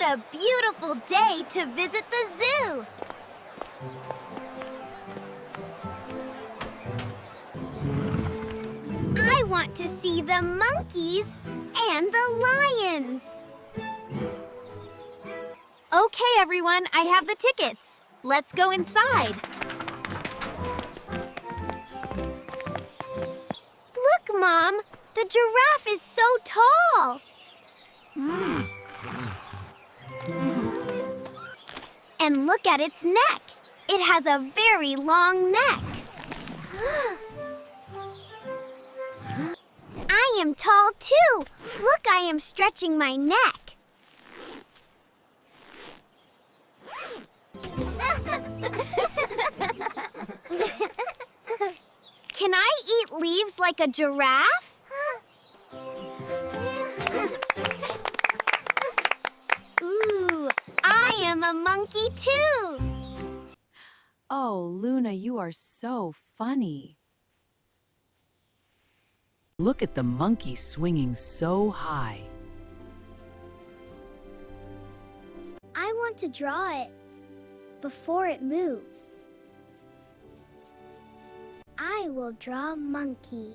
a beautiful day to visit the zoo! I want to see the monkeys and the lions! Okay, everyone, I have the tickets. Let's go inside. Look, Mom! The giraffe is so tall! And look at its neck. It has a very long neck. I am tall too. Look, I am stretching my neck. Can I eat leaves like a giraffe? Ooh, I am a monkey too. Oh, Luna, you are so funny. Look at the monkey swinging so high. I want to draw it before it moves. I will draw a monkey.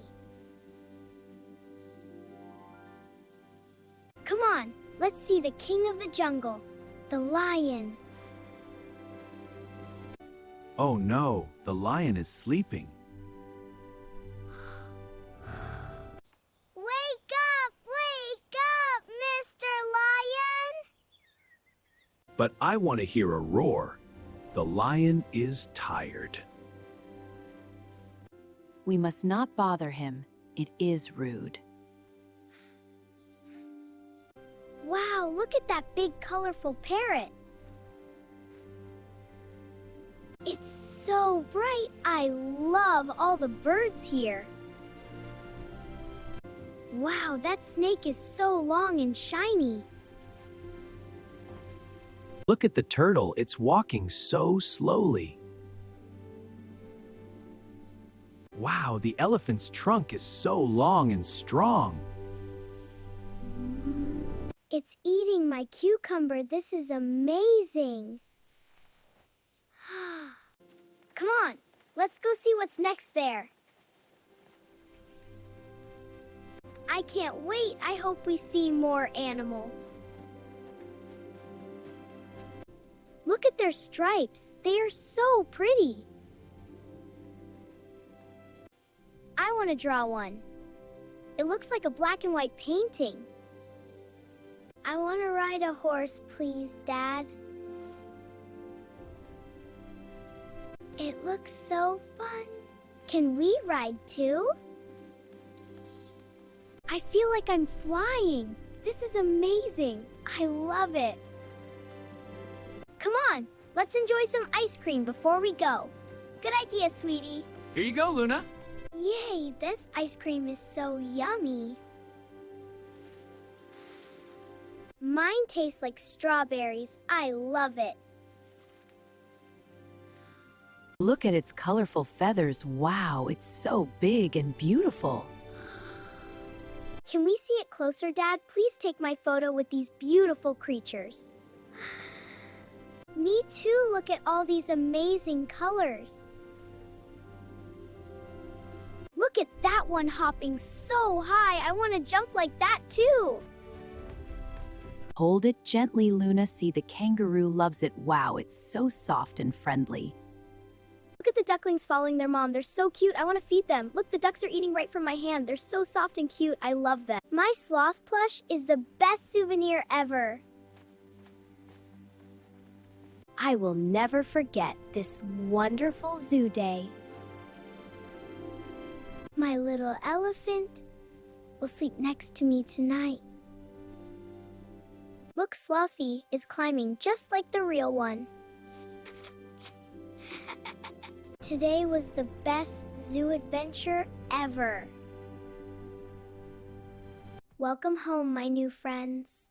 Come on, let's see the king of the jungle, the lion. Oh no, the lion is sleeping. Wake up, Mr. Lion! But I want to hear a roar. The lion is tired. We must not bother him. It is rude. Wow, look at that big colorful parrot. It's so bright. I love all the birds here. Wow, that snake is so long and shiny. Look at the turtle, it's walking so slowly. Wow, the elephant's trunk is so long and strong. It's eating my cucumber. This is amazing. Come on, let's go see what's next there. I can't wait. I hope we see more animals. Look at their stripes. They are so pretty. I want to draw one. It looks like a black and white painting. I want to ride a horse, please, Dad. It looks so fun. Can we ride too? I feel like I'm flying. This is amazing. I love it. Come on, let's enjoy some ice cream before we go. Good idea, sweetie. Here you go, Luna. Yay, this ice cream is so yummy. Mine tastes like strawberries. I love it. Look at its colorful feathers. Wow, it's so big and beautiful. Can we see it closer, Dad? Please take my photo with these beautiful creatures. Me too. Look at all these amazing colors. Look at that one hopping so high. I want to jump like that too. Hold it gently, Luna. See, the kangaroo loves it. Wow, it's so soft and friendly. Look at the ducklings following their mom. They're so cute. I want to feed them. Look, the ducks are eating right from my hand. They're so soft and cute. I love them. My sloth plush is the best souvenir ever. I will never forget this wonderful zoo day. My little elephant will sleep next to me tonight. Look, Slothie is climbing just like the real one. Today was the best zoo adventure ever. Welcome home, my new friends.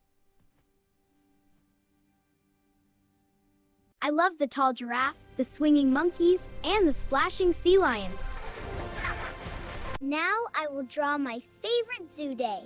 I love the tall giraffe, the swinging monkeys, and the splashing sea lions. Now I will draw my favorite zoo day.